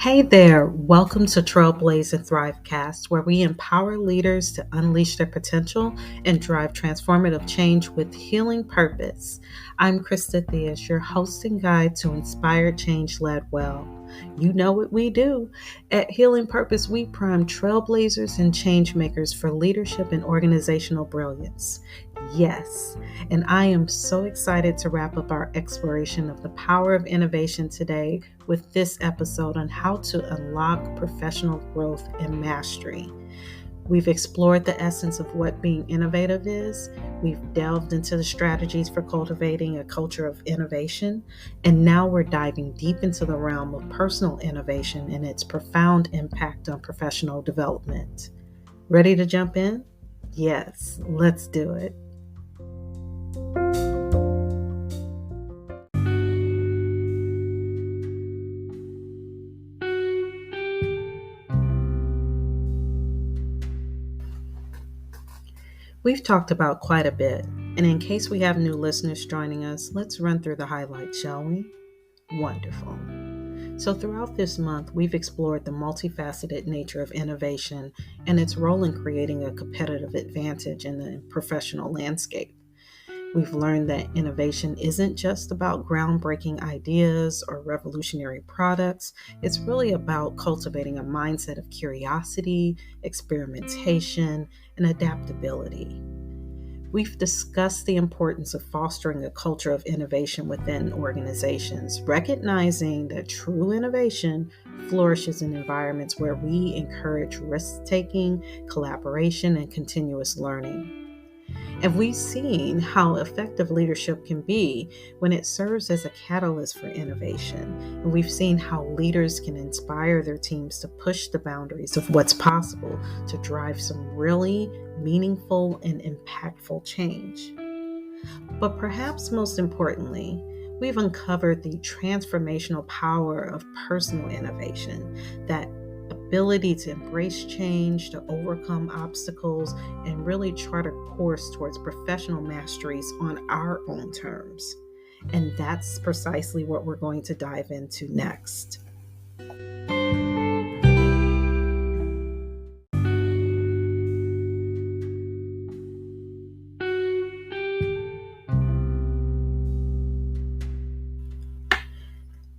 Hey there, welcome to Trailblaze and Thrivecast, where we empower leaders to unleash their potential and drive transformative change with healing purpose. I'm Krysta Theus, your host and guide to inspire change led well. You know what we do. At Healing Purpose, we prime trailblazers and change makers for leadership and organizational brilliance. Yes, and I am so excited to wrap up our exploration of the power of innovation today with this episode on how to unlock professional growth and mastery. We've explored the essence of what being innovative is. We've delved into the strategies for cultivating a culture of innovation. And now we're diving deep into the realm of personal innovation and its profound impact on professional development. Ready to jump in? Yes, let's do it. We've talked about quite a bit, and in case we have new listeners joining us, let's run through the highlights, shall we? Wonderful. So throughout this month, we've explored the multifaceted nature of innovation and its role in creating a competitive advantage in the professional landscape. We've learned that innovation isn't just about groundbreaking ideas or revolutionary products. It's really about cultivating a mindset of curiosity, experimentation, and adaptability. We've discussed the importance of fostering a culture of innovation within organizations, recognizing that true innovation flourishes in environments where we encourage risk-taking, collaboration, and continuous learning. And we've seen how effective leadership can be when it serves as a catalyst for innovation. And we've seen how leaders can inspire their teams to push the boundaries of what's possible to drive some really meaningful and impactful change. But perhaps most importantly, we've uncovered the transformational power of personal innovation, that ability to embrace change, to overcome obstacles, and really chart a course towards professional masteries on our own terms. And that's precisely what we're going to dive into next.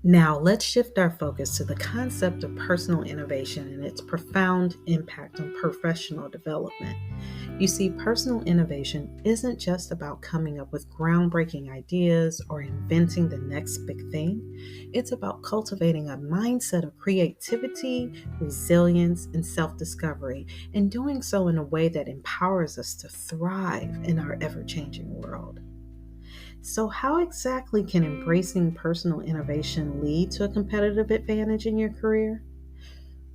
Now, let's shift our focus to the concept of personal innovation and its profound impact on professional development. You see, personal innovation isn't just about coming up with groundbreaking ideas or inventing the next big thing. It's about cultivating a mindset of creativity, resilience, and self-discovery, and doing so in a way that empowers us to thrive in our ever-changing world. So, how exactly can embracing personal innovation lead to a competitive advantage in your career?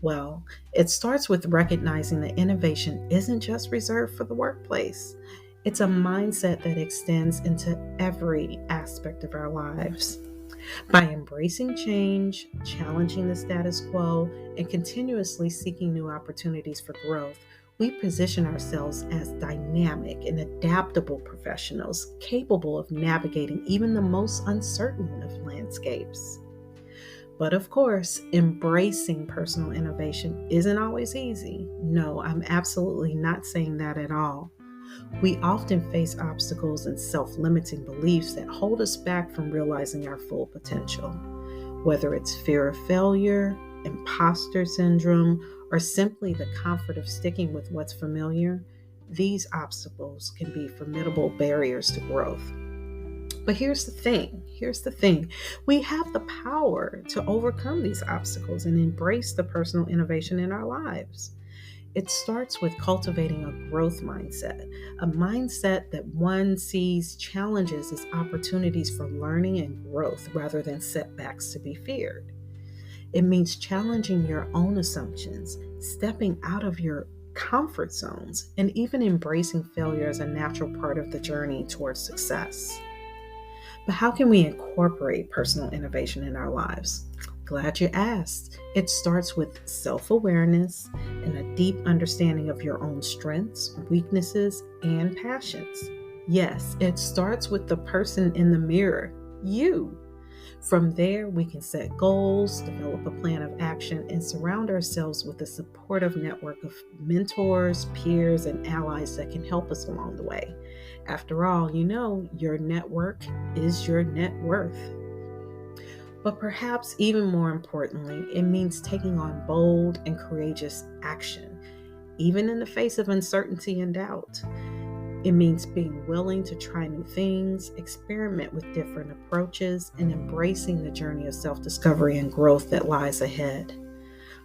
Well, it starts with recognizing that innovation isn't just reserved for the workplace. It's a mindset that extends into every aspect of our lives. By embracing change, challenging the status quo, and continuously seeking new opportunities for growth, we position ourselves as dynamic and adaptable professionals capable of navigating even the most uncertain of landscapes. But of course, embracing personal innovation isn't always easy. No, I'm absolutely not saying that at all. We often face obstacles and self-limiting beliefs that hold us back from realizing our full potential. Whether it's fear of failure, imposter syndrome, or simply the comfort of sticking with what's familiar, these obstacles can be formidable barriers to growth. But here's the thing. We have the power to overcome these obstacles and embrace the personal innovation in our lives. It starts with cultivating a growth mindset, a mindset that one sees challenges as opportunities for learning and growth rather than setbacks to be feared. It means challenging your own assumptions, stepping out of your comfort zones, and even embracing failure as a natural part of the journey towards success. But how can we incorporate personal innovation in our lives? Glad you asked. It starts with self-awareness and a deep understanding of your own strengths, weaknesses, and passions. Yes, it starts with the person in the mirror, you. From there, we can set goals, develop a plan of action, and surround ourselves with a supportive network of mentors, peers, and allies that can help us along the way. After all, your network is your net worth. But perhaps even more importantly, it means taking on bold and courageous action, even in the face of uncertainty and doubt. It means being willing to try new things, experiment with different approaches, and embracing the journey of self-discovery and growth that lies ahead.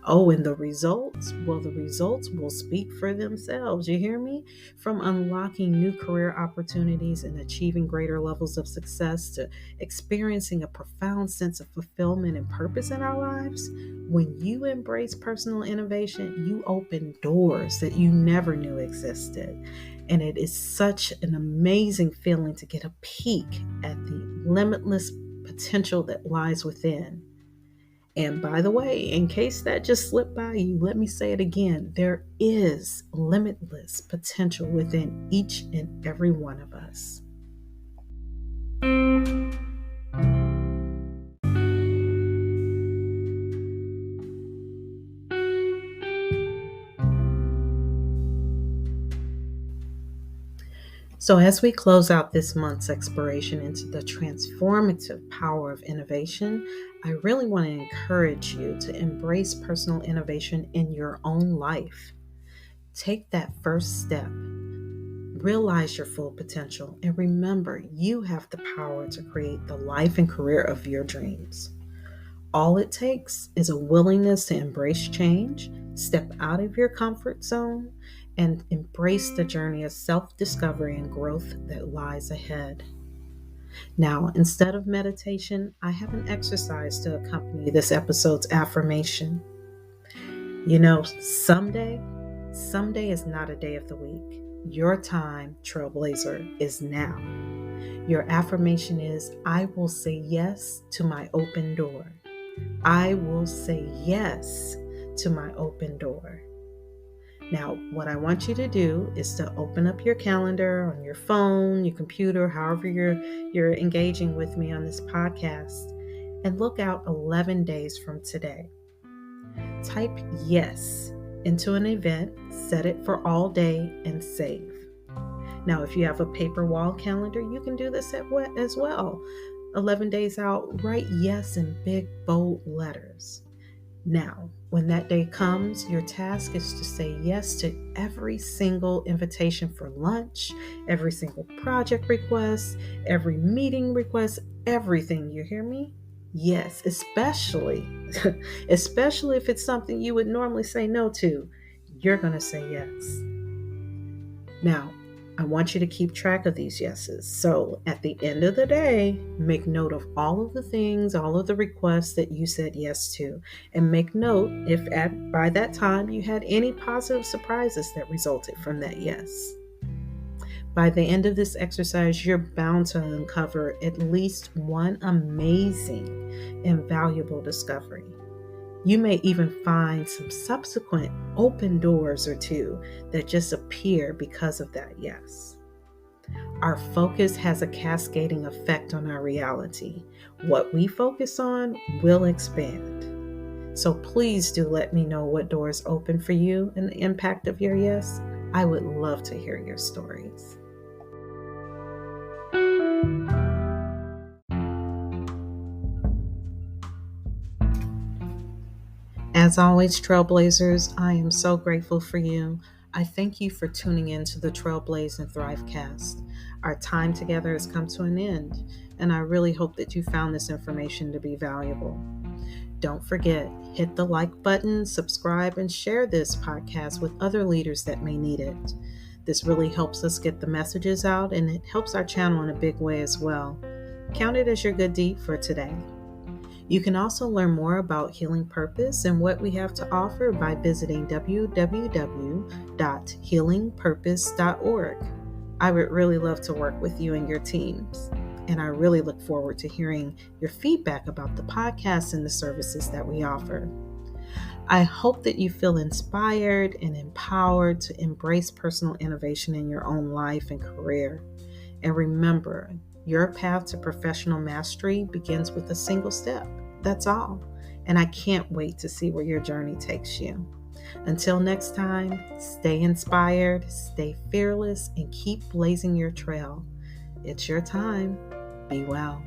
Oh, and the results? Well, the results will speak for themselves. You hear me? From unlocking new career opportunities and achieving greater levels of success to experiencing a profound sense of fulfillment and purpose in our lives, when you embrace personal innovation, you open doors that you never knew existed. And it is such an amazing feeling to get a peek at the limitless potential that lies within. And by the way, in case that just slipped by you, let me say it again. There is limitless potential within each and every one of us. So, as we close out this month's exploration into the transformative power of innovation, I really want to encourage you to embrace personal innovation in your own life. Take that first step, realize your full potential, and remember you have the power to create the life and career of your dreams. All it takes is a willingness to embrace change, step out of your comfort zone, and embrace the journey of self-discovery and growth that lies ahead. Now, instead of meditation, I have an exercise to accompany this episode's affirmation. Someday is not a day of the week. Your time, trailblazer, is now. Your affirmation is, I will say yes to my open door. I will say yes to my open door. Now, what I want you to do is to open up your calendar on your phone, your computer, however you're engaging with me on this podcast, and look out 11 days from today. Type yes into an event, set it for all day, and save. Now, if you have a paper wall calendar, you can do this as well. 11 days out, write yes in big, bold letters. Now, when that day comes, your task is to say yes to every single invitation for lunch, every single project request, every meeting request, everything. You hear me? Yes, especially if it's something you would normally say no to, you're going to say yes. Now, I want you to keep track of these yeses. So at the end of the day, make note of all of the things, all of the requests that you said yes to, and make note if by that time you had any positive surprises that resulted from that yes. By the end of this exercise, you're bound to uncover at least one amazing, invaluable discovery. You may even find some subsequent open doors or two that just appear because of that yes. Our focus has a cascading effect on our reality. What we focus on will expand. So please do let me know what doors open for you and the impact of your yes. I would love to hear your stories. As always, Trailblazers, I am so grateful for you. I thank you for tuning in to the Trailblaze and Thrive cast. Our time together has come to an end, and I really hope that you found this information to be valuable. Don't forget, hit the like button, subscribe, and share this podcast with other leaders that may need it. This really helps us get the messages out, and it helps our channel in a big way as well. Count it as your good deed for today. You can also learn more about Healing Purpose and what we have to offer by visiting www.healingpurpose.org. I would really love to work with you and your teams, and I really look forward to hearing your feedback about the podcast and the services that we offer. I hope that you feel inspired and empowered to embrace personal innovation in your own life and career. And remember, Your path to professional mastery begins with a single step. That's all. And I can't wait to see where your journey takes you. Until next time, stay inspired, stay fearless, and keep blazing your trail. It's your time. Be well.